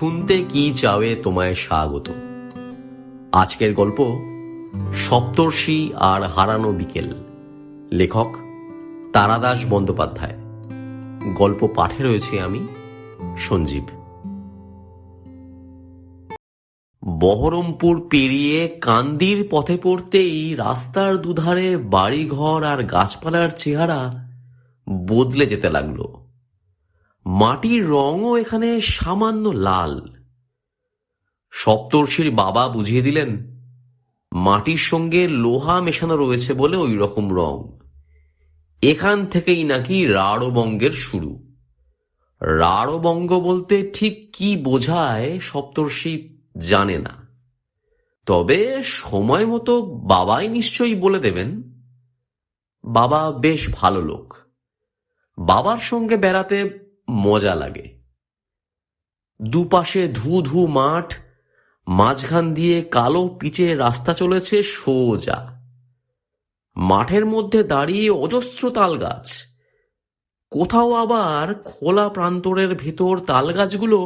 শুনতে কি চাওয়ে তোমায় স্বাগত। আজকের গল্প সপ্তর্ষি আর হারানো বিকেল। লেখক তারাদাস বন্দ্যোপাধ্যায়। গল্প পাঠে রয়েছে আমি, সঞ্জীব। বহরমপুর পেরিয়ে কান্দির পথে পড়তেই রাস্তার দুধারে বাড়িঘর আর গাছপালার চেহারা বদলে যেতে লাগলো। মাটির রঙও এখানে সামান্য লাল। সপ্তর্ষির বাবা বুঝিয়ে দিলেন, মাটির সঙ্গে লোহা মেশানো রয়েছে বলে ওই রকম রং। এখান থেকেই নাকি রাঢ়বঙ্গের শুরু। রাঢ়বঙ্গ বলতে ঠিক কি বোঝায় সপ্তর্ষি জানে না, তবে সময় মতো বাবাই নিশ্চয়ই বলে দেবেন। বাবা বেশ ভালো লোক, বাবার সঙ্গে বেড়াতে মজা লাগে। দুপাশে ধু ধু মাঠ, মাঝখান দিয়ে কালো পিচের রাস্তা চলেছে সোজা। মাঠের মধ্যে দাঁড়িয়ে অজস্র তাল গাছ। কোথাও আবার খোলা প্রান্তরের ভেতর তাল গাছগুলো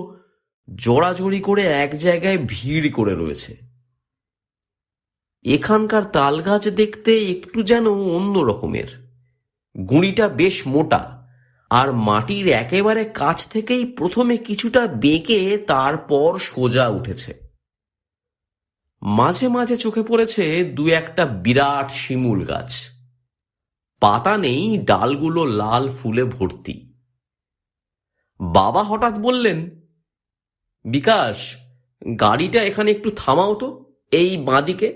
জড়াজড়ি করে এক জায়গায় ভিড় করে রয়েছে। এখানকার তাল গাছ দেখতে একটু যেন অন্য রকমের। গুঁড়িটা বেশ মোটা, আর মাটির একেবারে কাছ থেকেই প্রথমে কিছুটা বেঁকে তারপর সোজা উঠেছে। মাঝে মাঝে চোখে পড়েছে দু একটা বিরাট শিমুল গাছ। পাতা নেই, ডালগুলো লাল ফুলে ভর্তি। বাবা হঠাৎ বললেন, বিকাশ, গাড়িটা এখানে একটু থামাও তো, এই বাঁদিকে।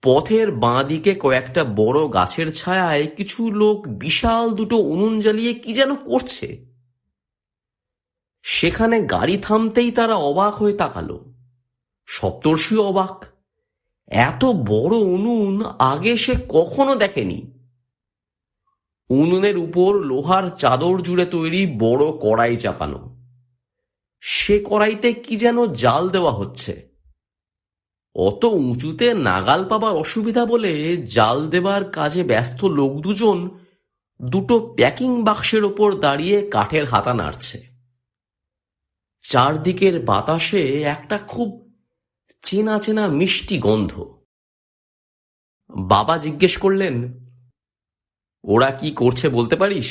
পথের বাঁদিকে কয়েকটা বড় গাছের ছায়ায় কিছু লোক বিশাল দুটো উনুন জ্বালিয়ে কি যেন করছে। সেখানে গাড়ি থামতেই তারা অবাক হয়ে তাকালো। সপ্তর্ষি অবাক। এত বড় উনুন আগে সে কখনো দেখেনি। উনুনের উপর লোহার চাদর জুড়ে তৈরি বড় কড়াই চাপানো। সে কড়াইতে কি যেন জাল দেওয়া হচ্ছে। অত উঁচুতে নাগাল পাবার অসুবিধা বলে জাল দেবার কাজে ব্যস্ত লোক দুজন দুটো প্যাকিং বাক্সের ওপর দাঁড়িয়ে কাঠের হাতা নাড়ছে। চারদিকের বাতাসে একটা খুব চেনা চেনা মিষ্টি গন্ধ। বাবা জিজ্ঞেস করলেন, ওরা কি করছে বলতে পারিস?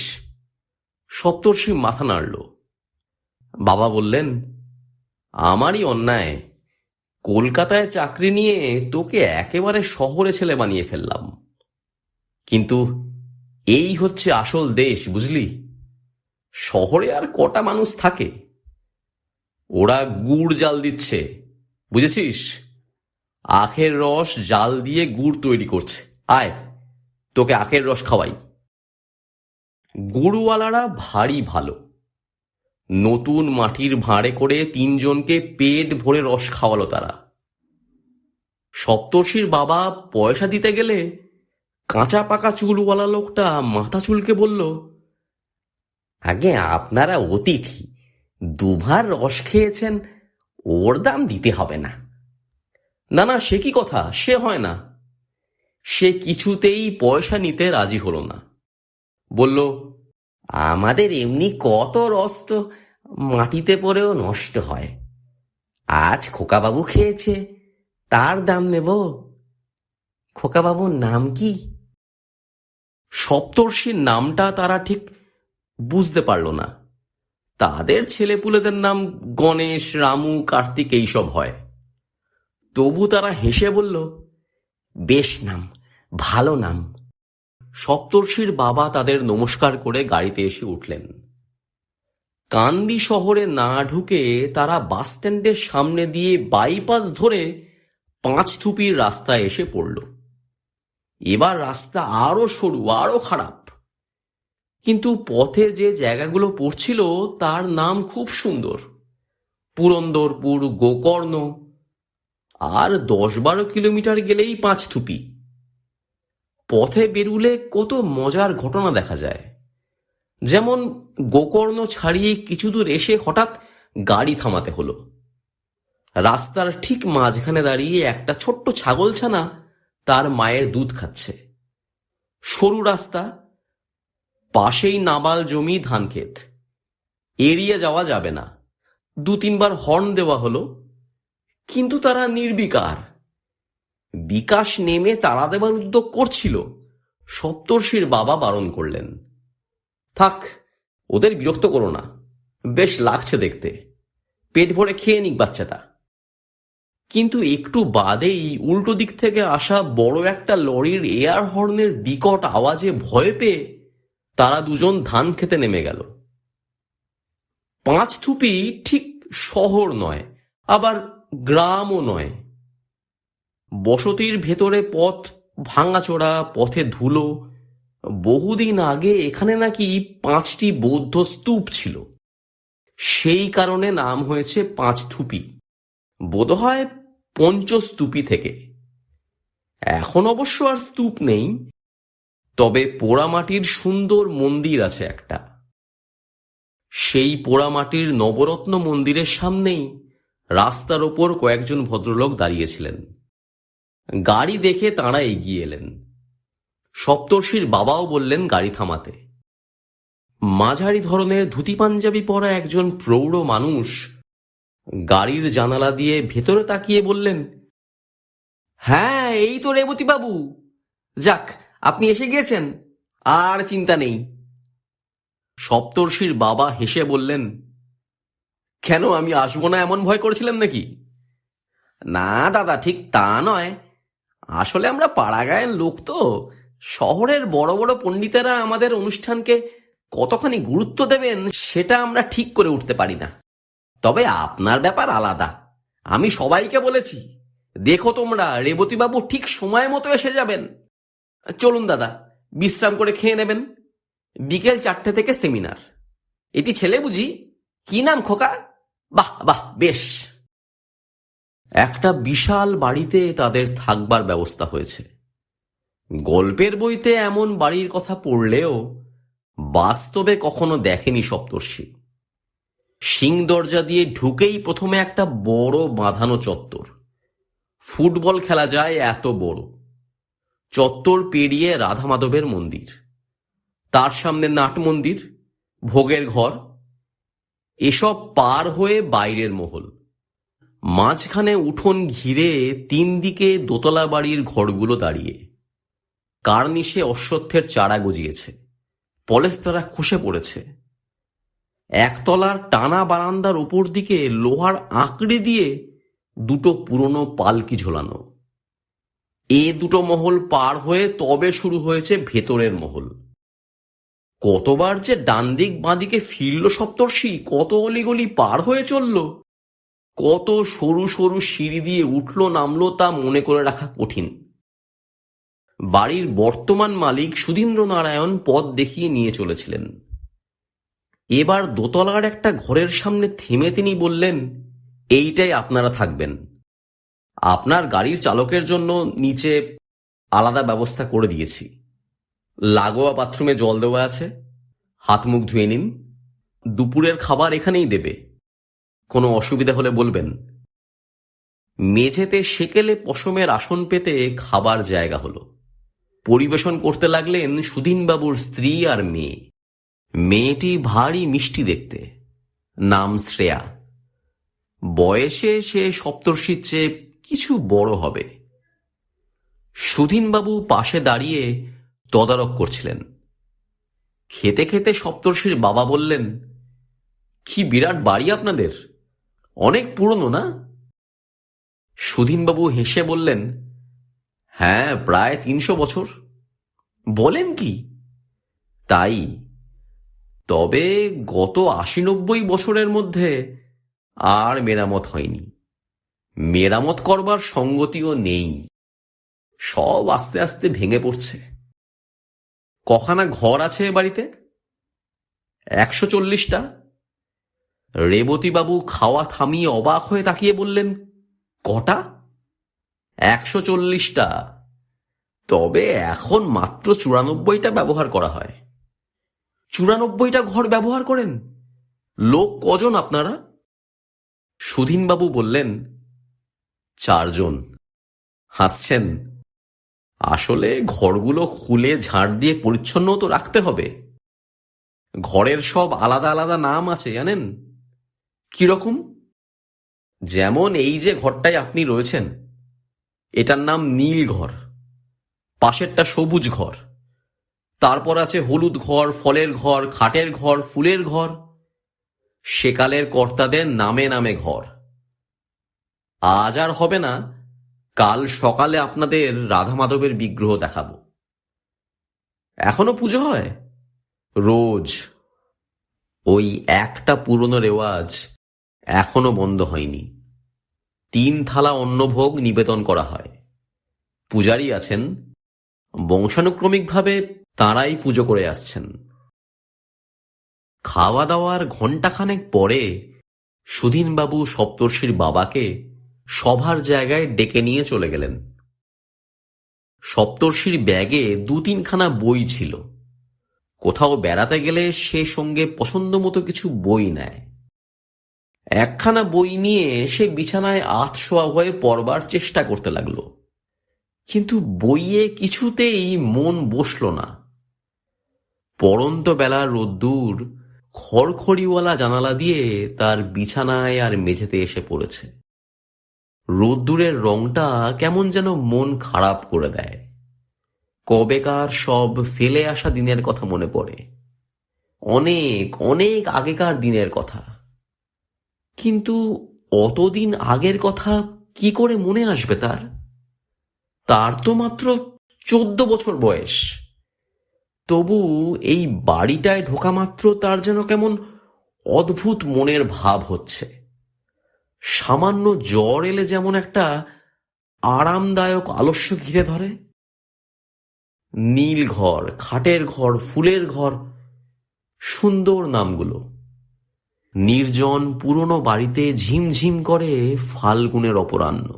সপ্তর্ষি মাথা নাড়ল। বাবা বললেন, আমারই অন্যায়। কলকাতায় চাকরি নিয়ে তোকে একেবারে শহরে ছেলে বানিয়ে ফেললাম। কিন্তু এই হচ্ছে আসল দেশ, বুঝলি? শহরে আর কটা মানুষ থাকে? ওরা গুড় জাল দিচ্ছে, বুঝেছিস? আখের রস জাল দিয়ে গুড় তৈরি করছে। আয়, তোকে আখের রস খাওয়াই। গুড়ওয়ালারা ভারী ভালো। নতুন মাটির ভাঁড়ে করে তিনজনকে পেট ভরে রস খাওয়ালো তারা। সপ্তর্ষির বাবা পয়সা দিতে গেলে কাঁচা পাকা চুলওয়ালা লোকটা মাথা চুলকে বলল, আগে আপনারা অতিথি, দুভার রস খেয়েছেন, ওর দাম দিতে হবে না। না না, সে কি কথা, সে হয় না। সে কিছুতেই পয়সা নিতে রাজি হলো না। বলল, আমাদের এমনি কত রস তো মাটিতে পড়েও নষ্ট হয়। আজ খোকাবাবু খেয়েছে, তার দাম নেব। খোকাবাবুর নাম কি? সপ্তর্ষির নামটা তারা ঠিক বুঝতে পারল না। তাদের ছেলেপুলেদের নাম গণেশ, রামু, কার্তিক এইসব হয়। তবু তারা হেসে বলল, বেশ নাম, ভালো নাম। সপ্তর্ষির বাবা তাদের নমস্কার করে গাড়িতে এসে উঠলেন। কান্দি শহরে না ঢুকে তারা বাস স্ট্যান্ডের সামনে দিয়ে বাইপাস ধরে পাঁচথুপির রাস্তায় এসে পড়ল। এবার রাস্তা আরো সরু, আরো খারাপ। কিন্তু পথে যে জায়গাগুলো পড়ছিল তার নাম খুব সুন্দর। পুরন্দরপুর, গোকর্ণ। আর 10-12 কিলোমিটার গেলেই পাঁচথুপি। পথে বেরুলে কত মজার ঘটনা দেখা যায়। যেমন গোকর্ণ ছাড়িয়ে কিছু দূর এসে হঠাৎ গাড়ি থামাতে হলো। রাস্তার ঠিক মাঝখানে দাঁড়িয়ে একটা ছোট্ট ছাগলছানা তার মায়ের দুধ খাচ্ছে। সরু রাস্তা, পাশেই নাবাল জমি, ধান ক্ষেত। এড়িয়ে যাওয়া যাবে না। 2-3 বার হর্ন দেওয়া হলো, কিন্তু তারা নির্বিকার। বিকাশ নেমে তাড়া দেবার উদ্যোগ করছিল, সপ্তর্ষির বাবা বারণ করলেন। থাক, ওদের বিরক্ত করো না, বেশ লাগছে দেখতে, পেট ভরে খেয়ে নিক বাচ্চাটা। কিন্তু একটু বাদেই উল্টো দিক থেকে আসা বড় একটা লরির এয়ার হর্নের বিকট আওয়াজে ভয় পেয়ে তারা দুজন ধান খেতে নেমে গেল। পাঁচথুপি ঠিক শহর নয়, আবার গ্রামও নয়। বসতির ভেতরে পথ ভাঙাচোরা, পথে ধুলো। বহুদিন আগে এখানে নাকি 5টি বৌদ্ধ স্তূপ ছিল, সেই কারণে নাম হয়েছে পাঁচথুপি, বোধহয় পঞ্চস্তূপী থেকে। এখন অবশ্য আর স্তূপ নেই, তবে পোড়ামাটির সুন্দর মন্দির আছে একটা। সেই পোড়ামাটির নবরত্ন মন্দিরের সামনেই রাস্তার ওপর কয়েকজন ভদ্রলোক দাঁড়িয়েছিলেন। গাড়ি দেখে তাঁরা এগিয়ে এলেন। সপ্তর্ষির বাবাও বললেন গাড়ি থামাতে। মাঝারি ধরনের ধুতি পাঞ্জাবি পরা একজন প্রৌঢ় মানুষ গাড়ির জানালা দিয়ে ভেতরে তাকিয়ে বললেন, হ্যাঁ, এই তো রেবতী বাবু। যাক, আপনি এসে গিয়েছেন, আর চিন্তা নেই। সপ্তর্ষির বাবা হেসে বললেন, কেন, আমি আসবো না এমন ভয় করেছিলেন নাকি? না দাদা, ঠিক তা নয়। আসলে আমরা পাড়াগাঁয়ের লোক তো, শহরের বড় বড় পণ্ডিতেরা আমাদের অনুষ্ঠানকে কতখানি গুরুত্ব দেবেন সেটা আমরা ঠিক করে উঠতে পারি না। তবে আপনার ব্যাপার আলাদা। আমি সবাইকে বলেছি, দেখো তোমরা, রেবতীবাবু ঠিক সময় মতো এসে যাবেন। চলুন দাদা, বিশ্রাম করে খেয়ে নেবেন। বিকেল 4টে থেকে সেমিনার। এটি ছেলে বুঝি? কি নাম খোকা? বাহ বাহ, বেশ। একটা বিশাল বাড়িতে তাদের থাকবার ব্যবস্থা হয়েছে। গল্পের বইতে এমন বাড়ির কথা পড়লেও বাস্তবে কখনো দেখেনি সপ্তর্ষি। সিং দরজা দিয়ে ঢুকেই প্রথমে একটা বড় বাঁধানো চত্বর। ফুটবল খেলা যায় এত বড়। চত্বর পেরিয়ে রাধা মাধবের মন্দির, তার সামনে নাট মন্দির, ভোগের ঘর, এসব পার হয়ে বাইরের মহল। মাঝখানে উঠোন ঘিরে 3 দিকে দোতলা বাড়ির ঘরগুলো দাঁড়িয়ে। কার্নিশে অশ্বত্থের চারা গজিয়েছে, পলেস্তারা খসে পড়েছে। একতলার টানা বারান্দার উপর দিকে লোহার আঁকড়ে দিয়ে 2টো পুরনো পালকি ঝোলানো। এ 2টো মহল পার হয়ে তবে শুরু হয়েছে ভেতরের মহল। কতবার যে ডান দিক বাঁদিকে ফিরল সপ্তর্ষি, কত অলিগলি পার হয়ে চলল, কত সরু সরু সিঁড়ি দিয়ে উঠল নামলো, তা মনে করে রাখা কঠিন। বাড়ির বর্তমান মালিক সুধীন্দ্রনারায়ণ পথ দেখিয়ে নিয়ে চলেছিলেন। এবার দোতলার একটা ঘরের সামনে থেমে তিনি বললেন, এইটাই আপনারা থাকবেন। আপনার গাড়ির চালকের জন্য নিচে আলাদা ব্যবস্থা করে দিয়েছি। লাগোয়া বাথরুমে জল দেওয়া আছে, হাত মুখ ধুয়ে নিন। দুপুরের খাবার এখানেই দেবে, কোনো অসুবিধা হলে বলবেন। মেঝেতে সেকেলে পশমের আসন পেতে খাবার জায়গা হলো। পরিবেশন করতে লাগলেন সুধীনবাবুর স্ত্রী আর মেয়ে। মেয়েটি ভারী মিষ্টি দেখতে, নাম শ্রেয়া। বয়সে সে সপ্তর্ষির চেয়ে কিছু বড় হবে। সুধীনবাবু পাশে দাঁড়িয়ে তদারক করছিলেন। খেতে খেতে সপ্তর্ষির বাবা বললেন, কি বিরাট বাড়ি আপনাদের, অনেক পুরনো না? সুধীনবাবু হেসে বললেন, হ্যাঁ, প্রায় 300 বছর। বলেন কি? তাই। তবে গত 80-90 বছরের মধ্যে আর মেরামত হয়নি। মেরামত করবার সঙ্গতিও নেই, সব আস্তে আস্তে ভেঙে পড়ছে। কখানা ঘর আছে এ বাড়িতে? 140টা। রেবতীবাবু খাওয়া থামিয়ে অবাক হয়ে তাকিয়ে বললেন, কটা? 140টা। তবে এখন মাত্র 94টা ব্যবহার করা হয়। 94টা ঘর ব্যবহার করেন? লোক কজন আপনারা? সুধীনবাবু বললেন, 4 জন। হাসছেন? আসলে ঘরগুলো খুলে ঝাড় দিয়ে পরিচ্ছন্ন তো রাখতে হবে। ঘরের সব আলাদা আলাদা নাম আছে জানেন? কিরকম? যেমন এই যে ঘরটায় আপনি রয়েছেন, এটার নাম নীল ঘর, পাশেরটা সবুজ ঘর, তারপর আছে হলুদ ঘর, ফলের ঘর, খাটের ঘর, ফুলের ঘর, সেকালের কর্তাদের নামে নামে ঘর। আজ আর হবে না, কাল সকালে আপনাদের রাধা মাধবের বিগ্রহ দেখাবো। এখনো পুজো হয় রোজ। ওই একটা পুরনো রেওয়াজ এখনো বন্ধ হয়নি। 3 থালা অন্নভোগ নিবেদন করা হয়। পূজারী আছেন, বংশানুক্রমিকভাবে তাঁরাই পুজো করে আসছেন। খাওয়া দাওয়ার ঘণ্টাখানেক পরে সুধীনবাবু সপ্তর্ষির বাবাকে সভার জায়গায় ডেকে নিয়ে চলে গেলেন। সপ্তর্ষির ব্যাগে 2-3খানা বই ছিল। কোথাও বেড়াতে গেলে সে সঙ্গে পছন্দ মতো কিছু বই নেয়। একখানা বই নিয়ে সে বিছানায় আধশোয়া হয়ে পড়বার চেষ্টা করতে লাগলো, কিন্তু বইয়ে কিছুতেই মন বসল না। পড়ন্ত বেলার রোদ্দুর খড়খড়িওয়ালা জানালা দিয়ে তার বিছানায় আর মেঝেতে এসে পড়েছে। রোদ্দুরের রংটা কেমন যেন মন খারাপ করে দেয়। কবেকার সব ফেলে আসা দিনের কথা মনে পড়ে, অনেক অনেক আগেকার দিনের কথা। কিন্তু অতদিন আগের কথা কি করে মনে আসবে তার? তার তো মাত্র 14 বছর বয়স। তবু এই বাড়িটায় ঢোকা মাত্র তার যেন কেমন অদ্ভুত মনের ভাব হচ্ছে। সামান্য জ্বর এলে যেমন একটা আরামদায়ক আলস্য ঘিরে ধরে। নীল ঘর, খাটের ঘর, ফুলের ঘর, সুন্দর নামগুলো। নির্জন পুরনো বাড়িতে ঝিমঝিম করে ফাল্গুনের অপরাহ্ন।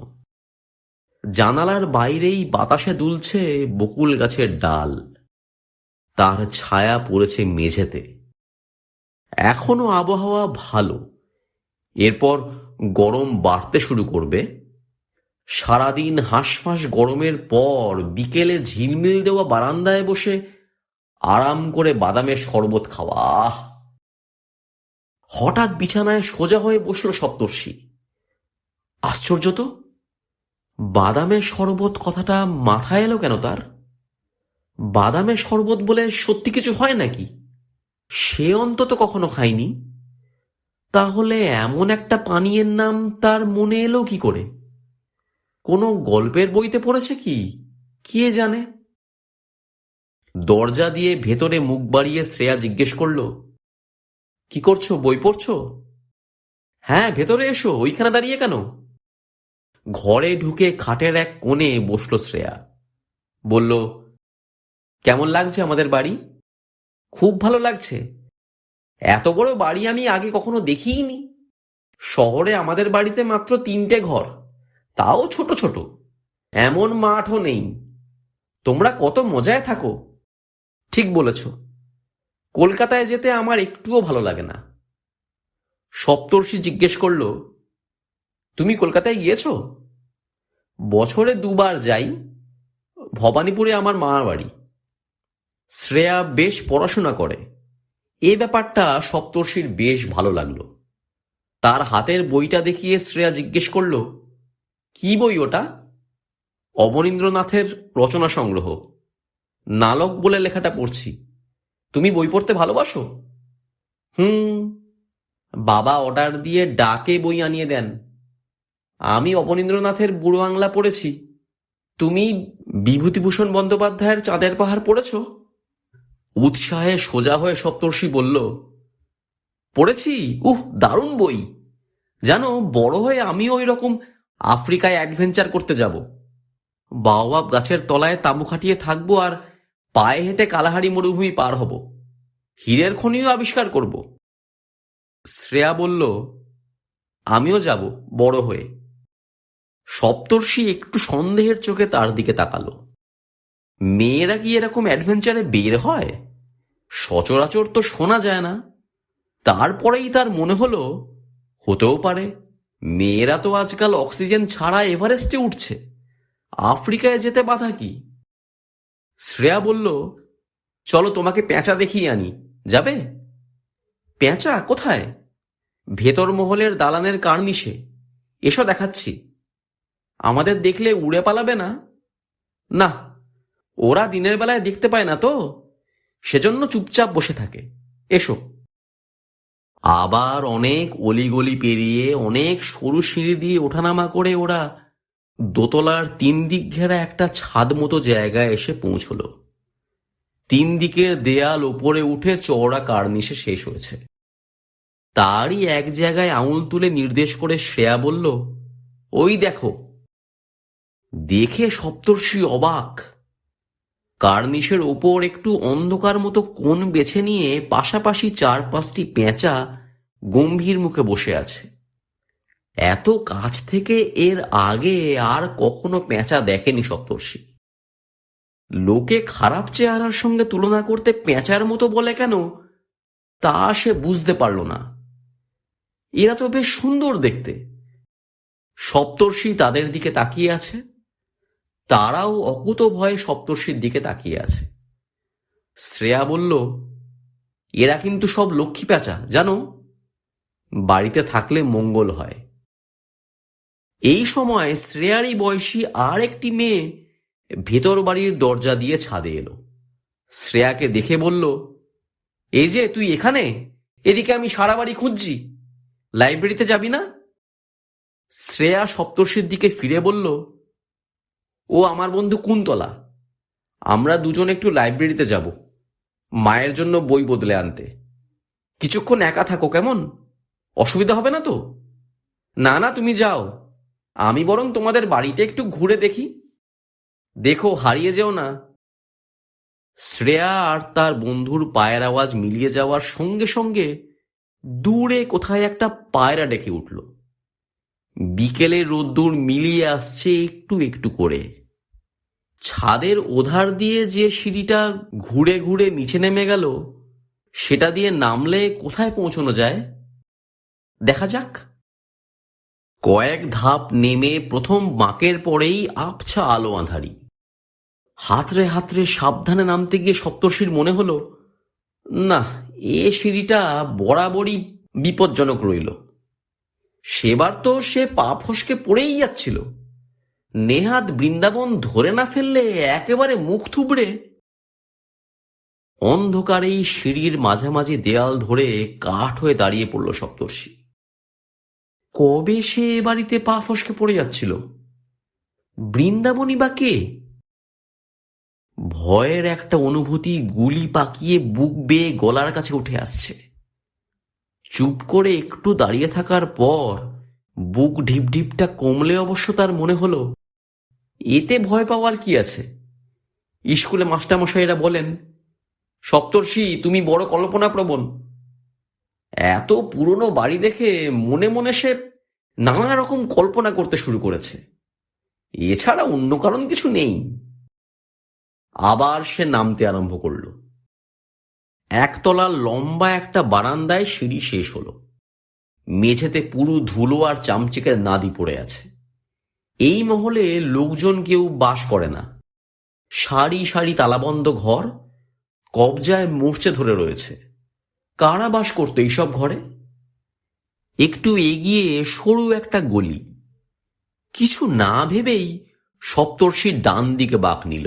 জানালার বাইরেই বাতাসে দুলছে বকুল গাছের ডাল, তার ছায়া পড়েছে মেঝেতে। এখনো আবহাওয়া ভালো, এরপর গরম বাড়তে শুরু করবে। সারাদিন হাঁসফাঁস গরমের পর বিকেলে ঝিলমিল দেওয়া বারান্দায় বসে আরাম করে বাদামের শরবত খাওয়া। হঠাৎ বিছানায় সোজা হয়ে বসল সপ্তর্ষি। আশ্চর্য তো, বাদামের শরবত কথাটা মাথায় এলো কেন তার? বাদামের শরবত বলে সত্যি কিছু হয় নাকি? সে অন্তত কখনো খায়নি। তাহলে এমন একটা পানীয়ের নাম তার মনে এলো কি করে? কোনো গল্পের বইতে পড়েছে কি? কে জানে। দরজা দিয়ে ভেতরে মুখ বাড়িয়ে শ্রেয়া জিজ্ঞেস করল, কি করছো, বই পড়ছো? হ্যাঁ, ভেতরে এসো, ওইখানে দাঁড়িয়ে কেন? ঘরে ঢুকে খাটের এক কোণে বসল শ্রেয়া। বলল, কেমন লাগছে আমাদের বাড়ি? খুব ভালো লাগছে। এত বড় বাড়ি আমি আগে কখনো দেখিইনি। শহরে আমাদের বাড়িতে মাত্র 3টে ঘর, তাও ছোট ছোট। এমন মাঠও নেই। তোমরা কত মজায় থাকো। ঠিক বলেছ, কলকাতায় যেতে আমার একটুও ভালো লাগে না। সপ্তর্ষি জিজ্ঞেস করল, তুমি কলকাতায় গিয়েছ? বছরে 2বার যাই। ভবানীপুরে আমার মামার বাড়ি। শ্রেয়া বেশ পড়াশোনা করে, এ ব্যাপারটা সপ্তর্ষির বেশ ভালো লাগলো। তার হাতের বইটা দেখিয়ে শ্রেয়া জিজ্ঞেস করল, কি বই ওটা? অবনীন্দ্রনাথের রচনা সংগ্রহ, নালক বলে লেখাটা পড়ছি। তুমি বই পড়তে ভালোবাসো? বাবা অর্ডার দিয়ে ডাকে বই আনিয়ে দেন। আমি অবনীন্দ্রনাথের বুড়ো বাংলা পড়েছি। তুমি বিভূতিভূষণ বন্দ্যোপাধ্যায়ের চাঁদের পাহাড় পড়েছ? উৎসাহে সোজা হয়ে সপ্তর্ষি বলল, পড়েছি। দারুণ বই। জানো, বড় হয়ে আমিও ওই রকম আফ্রিকায় অ্যাডভেঞ্চার করতে যাব। বাওয়াব গাছের তলায় তাঁবু খাটিয়ে থাকবো আর পায়ে হেঁটে কালাহারি মরুভূমি পার হব। হীরের খনিও আবিষ্কার করব। শ্রেয়া বলল, আমিও যাব বড় হয়ে। সপ্তর্ষি একটু সন্দেহের চোখে তার দিকে তাকালো। মেয়েরা কি এরকম অ্যাডভেঞ্চারে বের হয়? সচরাচর তো শোনা যায় না। তারপরেই তার মনে হলো, হতেও পারে। মেয়েরা তো আজকাল অক্সিজেন ছাড়া এভারেস্টে উঠছে, আফ্রিকায় যেতে বাধা কি? শ্রেয়া বলল, চলো তোমাকে পেঁচা দেখিয়ে আনি, যাবে? পেঁচা কোথায়? ভেতর মহলের দালানের কার্নিশে। এসো দেখাচ্ছি। আমাদের দেখলে উড়ে পালাবে না? না, ওরা দিনের বেলায় দেখতে পায় না তো, সেজন্য চুপচাপ বসে থাকে। এসো। আবার অনেক অলিগলি পেরিয়ে অনেক সরু সিঁড়ি দিয়ে ওঠানামা করে ওরা দোতলার 3 দিক ঘেরা একটা ছাদ মতো জায়গায় এসে পৌঁছলো। 3 দিকের দেয়াল ওপরে উঠে চওড়া কার্নিশে শেষ হয়েছে। তারই এক জায়গায় আঙুল তুলে নির্দেশ করে শ্রেয়া বলল, ওই দেখো। দেখে সপ্তর্ষি অবাক। কার্নিশের ওপর একটু অন্ধকার মতো কোণ বেছে নিয়ে পাশাপাশি 4-5টি পেঁচা গম্ভীর মুখে বসে আছে। এত কাছ থেকে এর আগে আর কখনো পেঁচা দেখেনি সপ্তর্ষি। লোকে খারাপ চেহারার সঙ্গে তুলনা করতে পেঁচার মতো বলে কেন, তা সে বুঝতে পারল না। এরা তো বেশ সুন্দর দেখতে। সপ্তর্ষি তাদের দিকে তাকিয়ে আছে, তারাও অকুত ভয়ে সপ্তর্ষির দিকে তাকিয়ে আছে। শ্রেয়া বলল, এরা কিন্তু সব লক্ষ্মী পেঁচা, জানো, বাড়িতে থাকলে মঙ্গল হয়। এই সময় শ্রেয়ারই বয়সী আর একটি মেয়ে ভেতর বাড়ির দরজা দিয়ে ছাদে এলো। শ্রেয়াকে দেখে বলল, এই যে তুই এখানে? এদিকে আমি সারা বাড়ি খুঁজছি, লাইব্রেরিতে যাবি না? শ্রেয়া সপ্তর্ষির দিকে ফিরে বলল, ও আমার বন্ধু কুন্তলা। আমরা দুজন একটু লাইব্রেরিতে যাব, মায়ের জন্য বই বদলে আনতে। কিছুক্ষণ একা থাকো, কেমন? অসুবিধা হবে না তো? না না, তুমি যাও, আমি বরং তোমাদের বাড়িটা একটু ঘুরে দেখি। দেখো হারিয়ে যেও না। শ্রেয়া আর তার বন্ধুর পায়ের আওয়াজ মিলিয়ে যাওয়ার সঙ্গে সঙ্গে দূরে কোথায় একটা পায়রা ডেকে উঠল। বিকেলের রোদ্দুর মিলিয়ে আসছে একটু একটু করে। ছাদের ওধার দিয়ে যে সিঁড়িটা ঘুরে ঘুরে নিচে নেমে গেল, সেটা দিয়ে নামলে কোথায় পৌঁছানো যায় দেখা যাক। কয়েক ধাপ নেমে প্রথম বাঁকের পরেই আবছা আলো আঁধারি। হাতড়ে হাতড়ে সাবধানে নামতে গিয়ে সপ্তর্ষির মনে হলো, না, এ সিঁড়িটা বরাবরই বিপজ্জনক রইল। সেবার তো সে পা ফসকে পড়েই যাচ্ছিল। নেহাত বৃন্দাবন ধরে না ফেললে একেবারে মুখ থুবড়ে। অন্ধকারেই সিঁড়ির মাঝামাঝি দেয়াল ধরে কাঠ হয়ে দাঁড়িয়ে পড়ল সপ্তর্ষি। কবে সে এ বাড়িতে পা ফসকে পড়ে যাচ্ছিল? বৃন্দাবনই বা কে? ভয়ের একটা অনুভূতি গুলি পাকিয়ে বুক বেয়ে গলার কাছে উঠে আসছে। চুপ করে একটু দাঁড়িয়ে থাকার পর বুক ঢিপঢিপটা কমলে অবশ্য তার মনে হলো, এতে ভয় পাওয়ার কি আছে? স্কুলে মাস্টারমশাইরা বলেন, সপ্তর্ষি তুমি বড় কল্পনাপ্রবণ। এত পুরনো বাড়ি দেখে মনে মনে সে নানা রকম কল্পনা করতে শুরু করেছে। এছাড়া অন্য কারণ কিছু নেই। আবার সে নামতে আরম্ভ করল। একতলার লম্বা একটা বারান্দায় সিঁড়ি শেষ হলো। মেঝেতে পুরো ধুলো আর চামচিকের নাদি পড়ে আছে। এই মহলে লোকজন কেউ বাস করে না। সারি সারি তালাবন্ধ ঘর কবজায় মরচে ধরে রয়েছে। কারা বাস করত এইসব ঘরে? একটু এগিয়ে সরু একটা গলি। কিছু না ভেবেই সপ্তর্ষির ডান দিকে বাঁক নিল।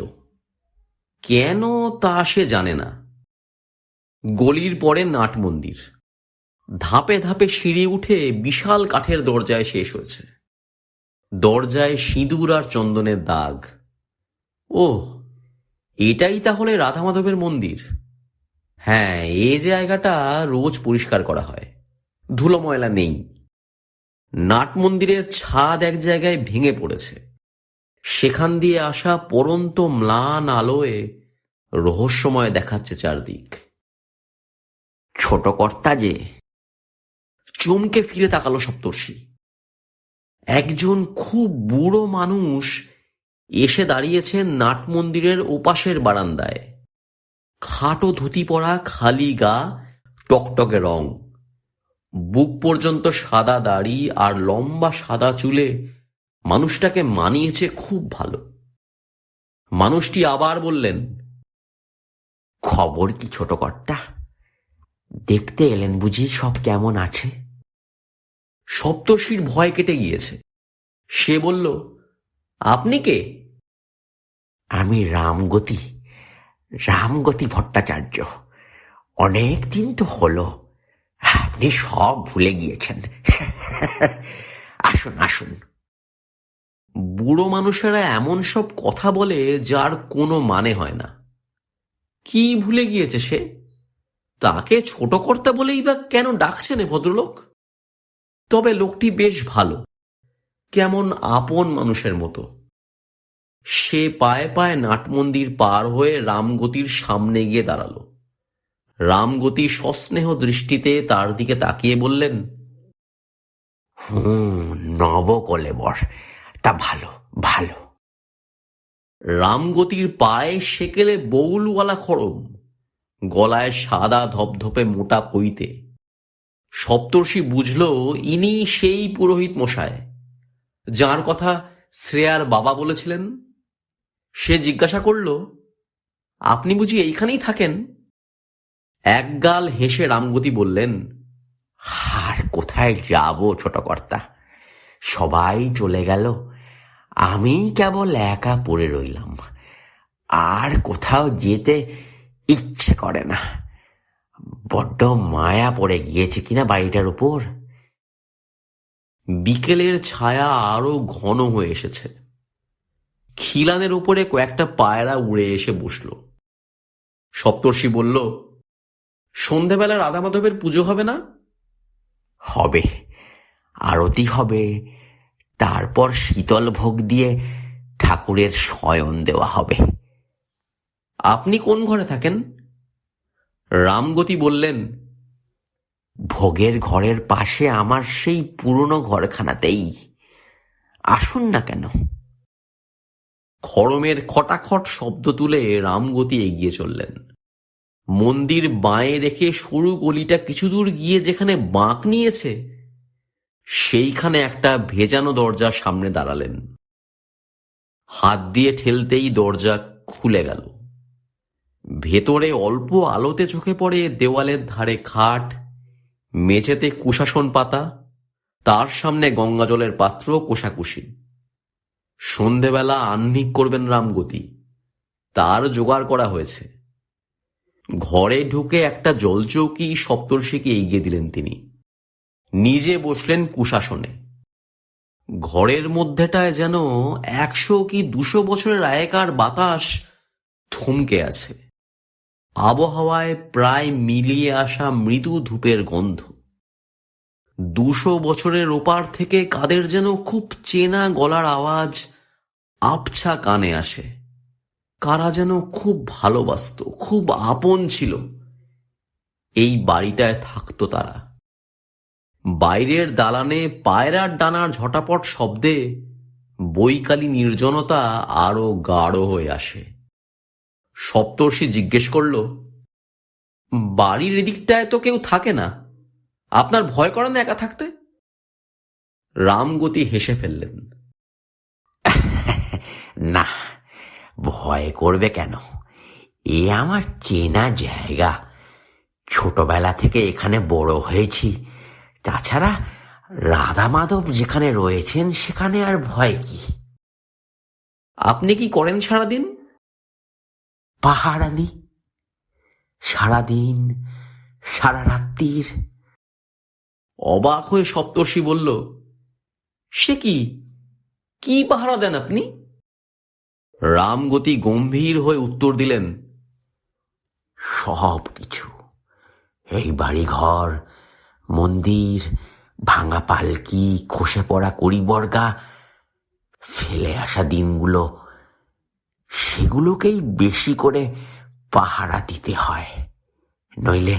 কেন তা সে জানে না। গলির পরে নাট মন্দির। ধাপে ধাপে সিঁড়ি উঠে বিশাল কাঠের দরজায় শেষ হয়েছে। দরজায় সিঁদুর আর চন্দনের দাগ। ওহ, এটাই তাহলে রাধা মাধবের মন্দির। হ্যাঁ, এ জায়গাটা রোজ পরিষ্কার করা হয়, ধুলো ময়লা নেই। নাট মন্দিরের ছাদ এক জায়গায় ভেঙে পড়েছে। সেখান দিয়ে আসা পরন্ত ম্লান আলোয় রহস্যময় দেখাচ্ছে চারদিক। ছোট কর্তা যে। চমকে ফিরে তাকালো সপ্তর্ষি। একজন খুব বুড়ো মানুষ এসে দাঁড়িয়েছেন নাট মন্দিরের ওপাশের বারান্দায়। খাটো ধুতি পরা, খালি গা, টকটকে রং, বুক পর্যন্ত সাদা দাড়ি আর লম্বা সাদা চুলে মানুষটাকে মানিয়েছে খুব ভালো। মানুষটি আবার বললেন, খবর কি ছোট কর্তা? দেখতে এলেন বুঝি সব কেমন আছে? সপ্তর্ষির ভয় কেটে গিয়েছে। সে বলল, আপনি কে? আমি রামগতি, রামগতি ভট্টাচার্য। অনেক দিন তো হলো, আপনি সব ভুলে গিয়েছেন। আসুন আসুন। বুড়ো মানুষেরা এমন সব কথা বলে যার কোনো মানে হয় না। কি ভুলে গিয়েছে সে? তাকে ছোট কর্তা বলেই বা কেন ডাকছেন এ ভদ্রলোক? তবে লোকটি বেশ ভালো, কেমন আপন মানুষের মতো। সে পায়ে পায়ে নাটমন্দির পার হয়ে রামগতির সামনে গিয়ে দাঁড়ালো। রামগতি সস্নেহ দৃষ্টিতে তার দিকে তাকিয়ে বললেন, নবকলেবর, তা ভালো ভালো। রামগতির পায়ে সেকেলে বউলওয়ালা খড়ম, গলায় সাদা ধপধপে মোটা পইতে। সপ্তর্ষি বুঝল ইনি সেই পুরোহিত মশায় যার কথা শ্রেয়ার বাবা বলেছিলেন। সে জিজ্ঞাসা করল, আপনি বুঝি এইখানেই থাকেন? একগাল হেসে রামগতি বললেন, আর কোথায় যাব ছোট কর্তা, সবাই চলে গেল, আমি কেবল একা পড়ে রইলাম। আর কোথাও যেতে ইচ্ছে করে না, বড্ড মায়া পড়ে গিয়েছে কিনা বাড়িটার উপর। বিকেলের ছায়া আরো ঘন হয়ে এসেছে। খিলানের উপরে কয়েকটা পায়রা উড়ে এসে বসল। সপ্তর্ষি বলল, সন্ধেবেলা রাধা মাধবের পুজো হবে না? হবে, আরতি হবে, তারপর শীতল ভোগ দিয়ে ঠাকুরের শয়ন দেওয়া হবে। আপনি কোন ঘরে থাকেন? রামগতি বললেন, ভোগের ঘরের পাশে আমার সেই পুরনো ঘরখানাতেই। আসুন না কেন। খড়মের খটাখট শব্দ তুলে রামগতি এগিয়ে চললেন। মন্দির বাঁয়ে রেখে সরু গলিটা কিছু দূর গিয়ে যেখানে বাঁক নিয়েছে সেইখানে একটা ভেজানো দরজার সামনে দাঁড়ালেন। হাত দিয়ে ঠেলতেই দরজা খুলে গেল। ভেতরে অল্প আলোতে চোখে পড়ে দেওয়ালের ধারে খাট, মেঝেতে কুশাসন পাতা, তার সামনে গঙ্গাজলের পাত্র, কোষাকুষি। সন্ধেবেলা আহ্নিক করবেন রামগতি, তার জোগাড় করা হয়েছে। ঘরে ঢুকে একটা জলচৌকি সপ্তর্ষিকে এগিয়ে দিলেন তিনি। নিজে বসলেন কুশাসনে। ঘরের মধ্যেটায় যেন 100 কি 200 বছরের আগেকার বাতাস থমকে আছে। আবহাওয়ায় প্রায় মিলিয়ে আসা মৃদু ধূপের গন্ধ। 200 বছরের ওপার থেকে কাদের যেন খুব চেনা গলার আওয়াজ আবছা কানে আসে। কারা যেন খুব ভালোবাসতো, খুব আপন ছিল। এই বাড়িটায় থাকতো তারা। বাইরের দালানে পায়রার ডানার ঝটাপট শব্দে বৈকালী নির্জনতা আরো গাঢ় হয়ে আসে। সপ্তর্ষি জিজ্ঞেস করল, বাড়ির এদিকটায় তো কেউ থাকে না, আপনার ভয় করে না একা থাকতে? রামগতি হেসে ফেললেন, না, ভয় করবে কেন? এ আমার চেনা জায়গা, ছোটবেলা থেকে এখানে বড় হয়েছি। তাছাড়া রাধা মাধব যেখানে রয়েছেন সেখানে আর ভয় কি? আপনি কি করেন সারাদিন? পাহারা দিই, সারাদিন, সারা রাত্রির। অবাক হয়ে সপ্তর্ষি বলল, সে কি, কি পাহারা দেন আপনি? রামগতি গম্ভীর হয়ে উত্তর দিলেন, সব কিছু, এই বাড়িঘর, মন্দির, ভাঙা পালকি, খসে পড়া কড়িবর্গা, ফেলে আসা দিনগুলো, সেগুলোকেই বেশি করে পাহারা দিতে হয়, নইলে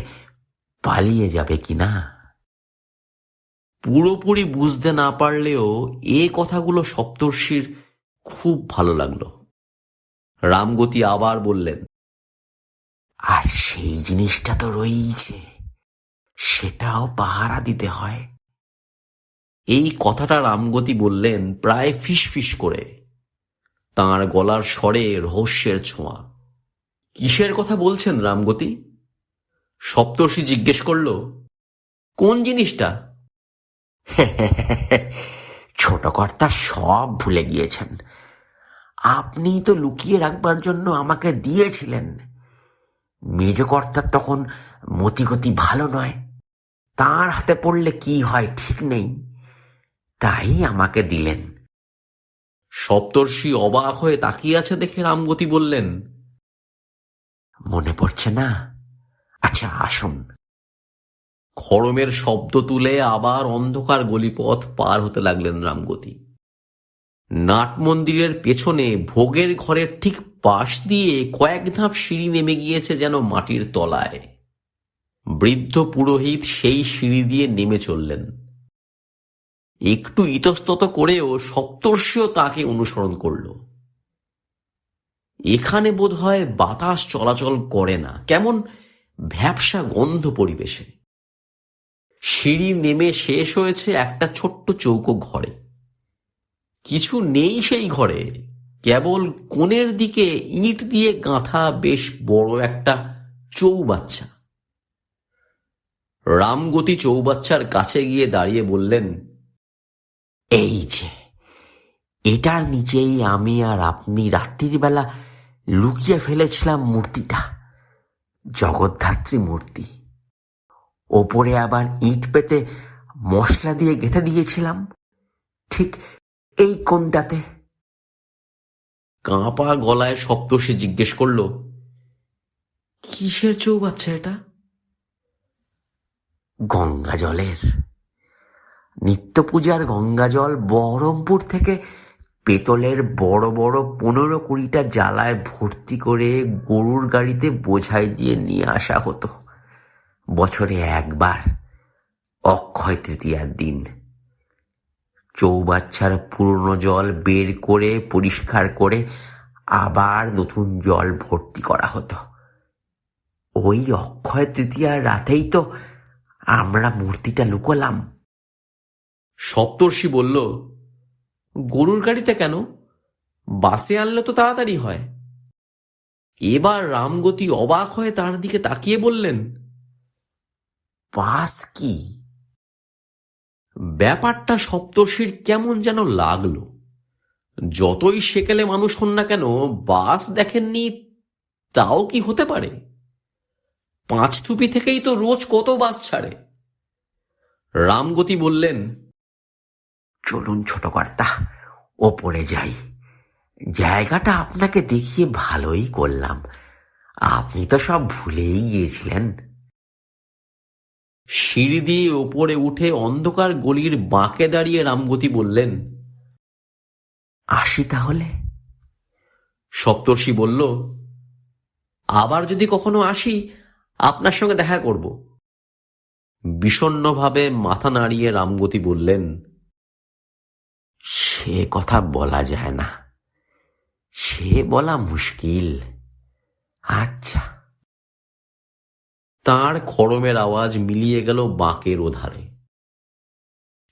পালিয়ে যাবে কিনা। পুরোপুরি বুঝতে না পারলেও এ কথাগুলো সপ্তর্ষির খুব ভালো লাগলো। রামগতি আবার বললেন, আর সেই জিনিসটা তো রয়েছে, সেটাও পাহারা দিতে হয়। এই কথাটা রামগতি বললেন প্রায় ফিসফিস করে। তাঁর গলার স্বরে রহস্যের ছোঁয়া। কিসের কথা বলছেন রামগতি? সপ্তর্ষি জিজ্ঞেস করল, কোন জিনিসটা? ছোট কর্তা সব ভুলে গিয়েছেন। আপনি তো লুকিয়ে রাখবার জন্য আমাকে দিয়েছিলেন। মেজ কর্তার তখন মতিগতি ভালো নয়, তার হাতে পড়লে কি হয় ঠিক নেই, তাই আমাকে দিলেন। সপ্তর্ষি অবাক হয়ে তাকিয়ে আছে দেখে রামগতি বললেন, মনে পড়ছে না? আচ্ছা আসুন। খড়মের শব্দ তুলে আবার অন্ধকার গলিপথ পার হতে লাগলেন রামগতি। নাট মন্দিরের পেছনে ভোগের ঘরের ঠিক পাশ দিয়ে কয়েক ধাপ সিঁড়ি নেমে গিয়েছে যেন মাটির তলায়। বৃদ্ধ পুরোহিত সেই সিঁড়ি দিয়ে নেমে চললেন। একটু ইতস্তত করেও সপ্তর্ষিও তাকে অনুসরণ করল। এখানে বোধহয় বাতাস চলাচল করে না, কেমন ভ্যাপসা গন্ধ পরিবেশে। সিঁড়ি নেমে শেষ হয়েছে একটা ছোট্ট চৌকো ঘরে। কিছু নেই সেই ঘরে, কেবল কোণের দিকে ইট দিয়ে গাঁথা বেশ বড় একটা চৌবাচ্চা। রামগতি চৌবাচ্চার কাছে গিয়ে দাঁড়িয়ে বললেন, এই যে, এটার নিচেই আমি আর আপনি রাত্রির বেলা লুকিয়ে ফেলেছিলাম মূর্তিটা, জগদ্ধাত্রী মূর্তি। ওপরে আবার ইট পেতে মশলা দিয়ে গেঁথে দিয়েছিলাম, ঠিক এই কোণটাতে। কাঁপা গলায় সপ্তর্ষি জিজ্ঞেস করল, কিসের চৌবাচ্চা এটা? গঙ্গা জলের। নিত্য পূজার গঙ্গা জল বহরমপুর থেকে পেতলের বড় বড় 15-20টা জ্বালায় ভর্তি করে গরুর গাড়িতে বোঝাই দিয়ে নিয়ে আসা হতো বছরে একবার, অক্ষয় তৃতীয়ার দিন। চৌবাচ্চার পুরনো জল বের করে পরিষ্কার করে আবার নতুন জল ভর্তি করা হতো। ওই অক্ষয় তৃতীয়ার রাতেই তো আমরা মূর্তিটা লুকোলাম। সপ্তর্ষি বলল, গরুর গাড়িতে কেন? বাসে আনলে তো তাড়াতাড়ি হয়। এবার রামগতি অবাক হয়ে তার দিকে তাকিয়ে বললেন, বাস কি? ব্যাপারটা সপ্তর্ষির কেমন যেন লাগলো। যতই সেকেলে মানুষ হন না কেন, বাস দেখেননি তাও কি হতে পারে? পাঁচথুপি থেকেই তো রোজ কত বাস ছাড়ে। রামগতি বললেন, চলুন ছোট কর্তা, ওপরে যাই। জায়গাটা আপনাকে দেখিয়ে ভালোই করলাম, আপনি তো সব ভুলেই গিয়েছিলেন। সিঁড়ি দিয়ে ওপরে উঠে অন্ধকার গলির বাঁকে দাঁড়িয়ে রামগতি বললেন, আসি তাহলে। সপ্তর্ষি বলল, আবার যদি কখনো আসি আপনার সঙ্গে দেখা করব। বিষণ্ণভাবে মাথা নাড়িয়ে রামগতি বললেন, সে কথা বলা যায় না, সে বলা মুশকিল। আচ্ছা। তাঁর খড়মের আওয়াজ মিলিয়ে গেল বাঁকের ওধারে।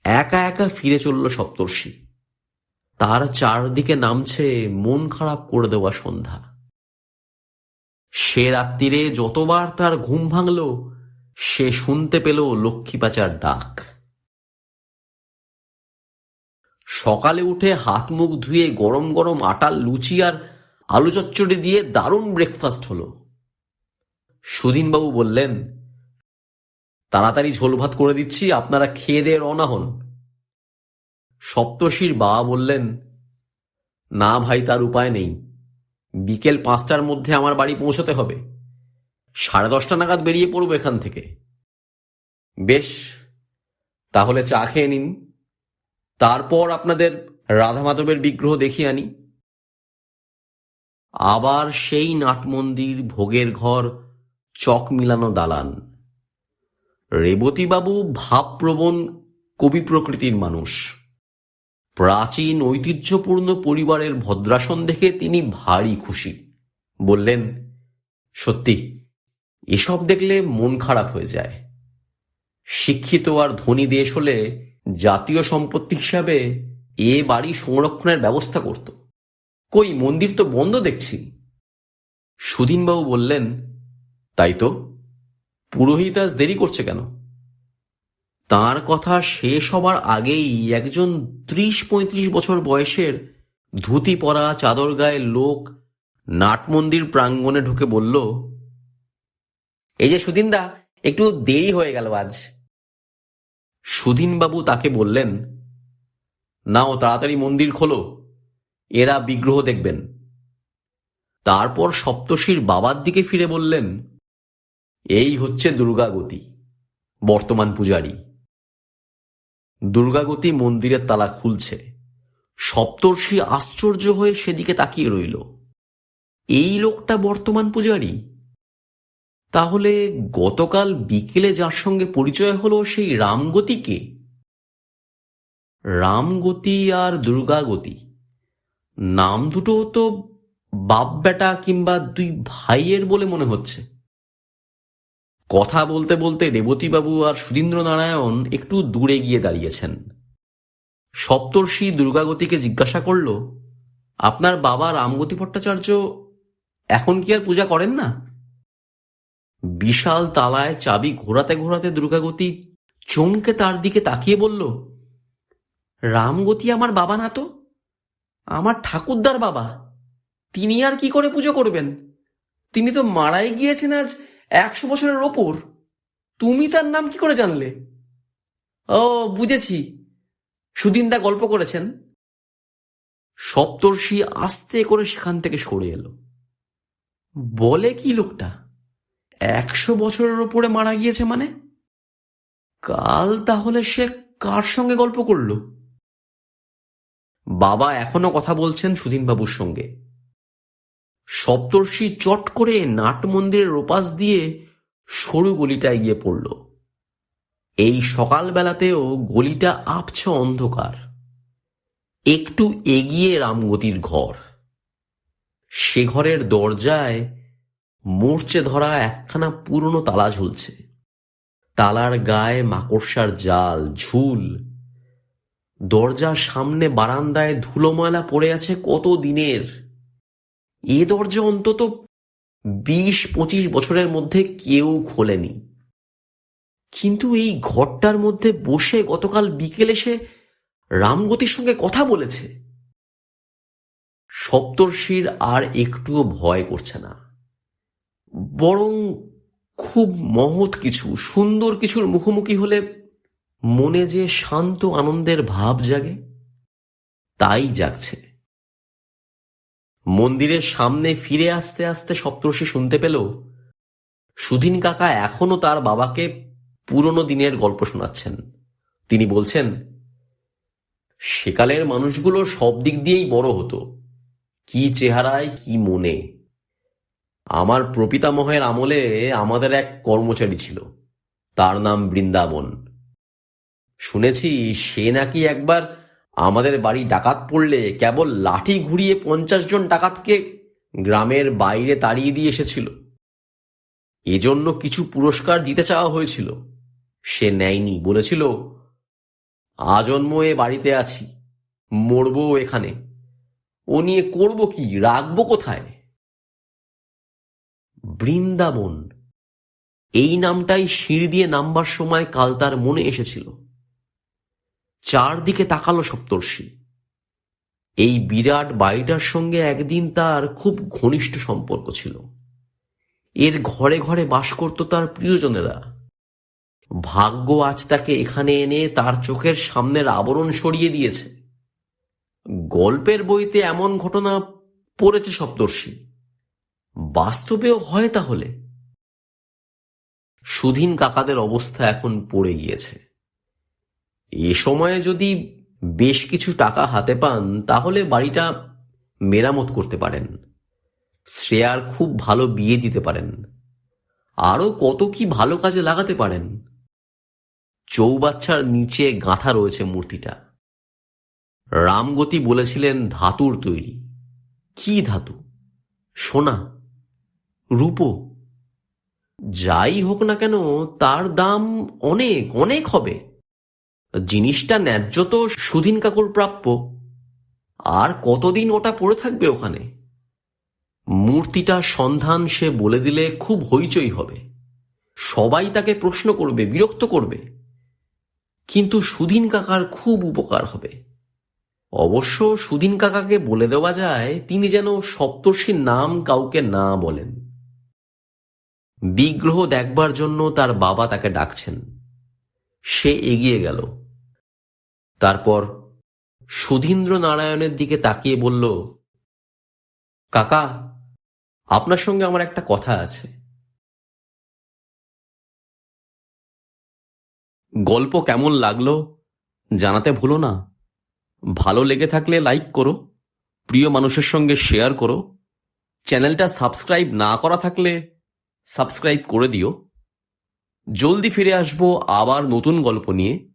একা একা ফিরে চলল সপ্তর্ষি। তার চারদিকে নামছে মন খারাপ করে দেওয়া সন্ধ্যা। সে রাত্রিরে যতবার তার ঘুম ভাঙল, সে শুনতে পেল লক্ষ্মী প্যাঁচার ডাক। সকালে উঠে হাত মুখ ধুয়ে গরম গরম আটার লুচি আর আলু চচ্চড়ি দিয়ে দারুণ ব্রেকফাস্ট হলো। সুধীনবাবু বললেন, তাড়াতাড়ি ঝোল ভাত করে দিচ্ছি, আপনারা খেয়ে দিয়ে রওনা হন। সপ্তর্ষির বাবা বললেন, না ভাই, তার উপায় নেই। বিকেল 5টার মধ্যে আমার বাড়ি পৌঁছতে হবে। 10:30 নাগাদ বেরিয়ে পড়ব এখান থেকে। বেশ, তাহলে চা খেয়ে নিন, তারপর আপনাদের রাধা মাধবের বিগ্রহ দেখিয়ে আনি। আবার সেই নাটমন্দির, ভোগের ঘর, চক মিলানো দালান। রেবতীবাবু ভাবপ্রবণ কবি প্রকৃতির মানুষ। প্রাচীন ঐতিহ্যপূর্ণ পরিবারের ভদ্রাসন দেখে তিনি ভারী খুশি। বললেন, সত্যি এসব দেখলে মন খারাপ হয়ে যায়। শিক্ষিত আর ধনী দেশ হলে জাতীয় সম্পত্তি হিসাবে এ বাড়ি সংরক্ষণের ব্যবস্থা করত। কই, মন্দির তো বন্ধ দেখছি। সুধীনবাবু বললেন, তাই তো, পুরোহিত আজ দেরি করছে কেন? তার কথা শেষ হবার আগেই একজন 30-35 বছর বয়সের ধুতি পরা চাদর গায়ে লোক নাটমন্দির প্রাঙ্গণে ঢুকে বলল, এই যে সুধীনদা, একটু দেরি হয়ে গেল আজ। সুধীনবাবু তাকে বললেন, নাও তাড়াতাড়ি মন্দির খোলো, এরা বিগ্রহ দেখবেন। তারপর সপ্তর্ষির বাবার দিকে ফিরে বললেন, এই হচ্ছে দুর্গাগতি, বর্তমান পূজারী। দুর্গাগতি মন্দিরের তালা খুলছে। সপ্তর্ষি আশ্চর্য হয়ে সেদিকে তাকিয়ে রইল। এই লোকটা বর্তমান পূজারী? তাহলে গতকাল বিকেলে যার সঙ্গে পরিচয় হলো সেই রামগতিকে? রামগতি আর দুর্গাগতি নাম দুটো তো বাপ বেটা কিংবা দুই ভাইয়ের বলে মনে হচ্ছে। কথা বলতে বলতে রেবতীবাবু আর সুধীন্দ্রনারায়ণ একটু দূরে গিয়ে দাঁড়িয়েছেন। সপ্তর্ষি দুর্গাগতিকে জিজ্ঞাসা করল, আপনার বাবা রামগতি ভট্টাচার্য এখন কি আর পূজা করেন না? বিশাল তালায় চাবি ঘোরাতে ঘোরাতে দুর্গাগতি চমকে তার দিকে তাকিয়ে বলল, রামগতি আমার বাবা না তো, আমার ঠাকুরদার বাবা। তিনি আর কি করে পুজো করবেন? তিনি তো মারাই গিয়েছেন আজ 100 বছরের ওপর। তুমি তার নাম কি করে জানলে? ও, বুঝেছি, সুদিনদা গল্প করেছেন। সপ্তর্ষি আস্তে করে সেখান থেকে সরে এলো। বলে কি লোকটা? 100 বছরের ওপরে মারা গিয়েছে মানে? কাল তাহলে সে কার সঙ্গে গল্প করল? বাবা এখনো কথা বলছেন সুধীনবাবুর সঙ্গে। সপ্তর্ষি চট করে নাট মন্দিরের ওপাশ দিয়ে সরু গলিটায় গিয়ে পড়ল। এই সকালবেলাতেও গলিটা আবছা অন্ধকার। একটু এগিয়ে রামগতির ঘর। সে ঘরের দরজায় মরচে ধরা একখানা পুরনো তালা ঝুলছে। তালার গায়ে মাকড়সার জাল, ঝুল। দরজার সামনে বারান্দায় ধুলো ময়লা পড়ে আছে কত দিনের। এ দরজা অন্তত 20-25 বছরের মধ্যে কেউ খোলেনি। কিন্তু এই ঘরটার মধ্যে বসে গতকাল বিকেলে সে রামগতির সঙ্গে কথা বলেছে। সপ্তর্ষির আর একটুও ভয় করছে না, বরং খুব মহৎ কিছু, সুন্দর কিছুর মুখোমুখি হলে মনে যে শান্ত আনন্দের ভাব জাগে, তাই জাগছে। মন্দিরের সামনে ফিরে আসতে আসতে সপ্তর্ষি শুনতে পেল সুধীন কাকা এখনো তার বাবাকে পুরনো দিনের গল্প শোনাচ্ছেন। তিনি বলছেন, সেকালের মানুষগুলো সব দিক দিয়েই বড় হতো, কি চেহারায় কি মনে। আমার প্রপিতামহের আমলে আমাদের এক কর্মচারী ছিল, তার নাম বৃন্দাবন। শুনেছি সে নাকি একবার আমাদের বাড়ি ডাকাত পড়লে কেবল লাঠি ঘুরিয়ে 50 জন ডাকাতকে গ্রামের বাইরে তাড়িয়ে দিয়ে এসেছিল। এজন্য কিছু পুরস্কার দিতে চাওয়া হয়েছিল, সে নেয়নি। বলেছিল, আজন্ম এ বাড়িতে আছি, মরবো এখানে, ও নিয়ে করব কি, রাখবো কোথায়? বৃন্দাবন, এই নামটাই সিঁড়ি দিয়ে নামবার সময় কাল তার মনে এসেছিল। চারদিকে তাকালো সপ্তর্ষি। এই বিরাট বাড়িটার সঙ্গে একদিন তার খুব ঘনিষ্ঠ সম্পর্ক ছিল। এর ঘরে ঘরে বাস করত তার প্রিয়জনেরা। ভাগ্য আজ তাকে এখানে এনে তার চোখের সামনের আবরণ সরিয়ে দিয়েছে। গল্পের বইতে এমন ঘটনা পড়েছে সপ্তর্ষি, বাস্তবেও হয় তাহলে? সুধীন কাকাদের অবস্থা এখন পড়ে গিয়েছে। এ সময়ে যদি বেশ কিছু টাকা হাতে পান তাহলে বাড়িটা মেরামত করতে পারেন, শ্রেয়ার খুব ভালো বিয়ে দিতে পারেন, আরো কত কি ভালো কাজে লাগাতে পারেন। চৌবাচ্চার নিচে গাঁথা রয়েছে মূর্তিটা। রামগতি বলেছিলেন ধাতুর তৈরি। কি ধাতু? সোনা, রূপো? যাই হোক না কেন তার দাম অনেক অনেক হবে। জিনিসটা ন্যায্য তো সুধীন কাকুর প্রাপ্য। আর কতদিন ওটা পড়ে থাকবে ওখানে? মূর্তিটার সন্ধান সে বলে দিলে খুব হইচই হবে, সবাই তাকে প্রশ্ন করবে, বিরক্ত করবে। কিন্তু সুধীন কাকার খুব উপকার হবে। অবশ্য সুধীন কাকাকে বলে দেওয়া যায় তিনি যেন সপ্তর্ষির নাম কাউকে না বলেন। বিগ্রহ দেখবার জন্য তার বাবা তাকে ডাকছেন। সে এগিয়ে গেল। তারপর সুধীন্দ্র নারায়ণের দিকে তাকিয়ে বলল, কাকা, আপনার সঙ্গে আমার একটা কথা আছে। গল্প কেমন লাগলো জানাতে ভুলো না। ভালো লেগে থাকলে লাইক করো, প্রিয় মানুষের সঙ্গে শেয়ার করো। চ্যানেলটা সাবস্ক্রাইব না করা থাকলে সাবস্ক্রাইব করে দিও। জলদি ফিরে আসবো আবার নতুন গল্প নিয়ে।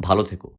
ভালো থেকো।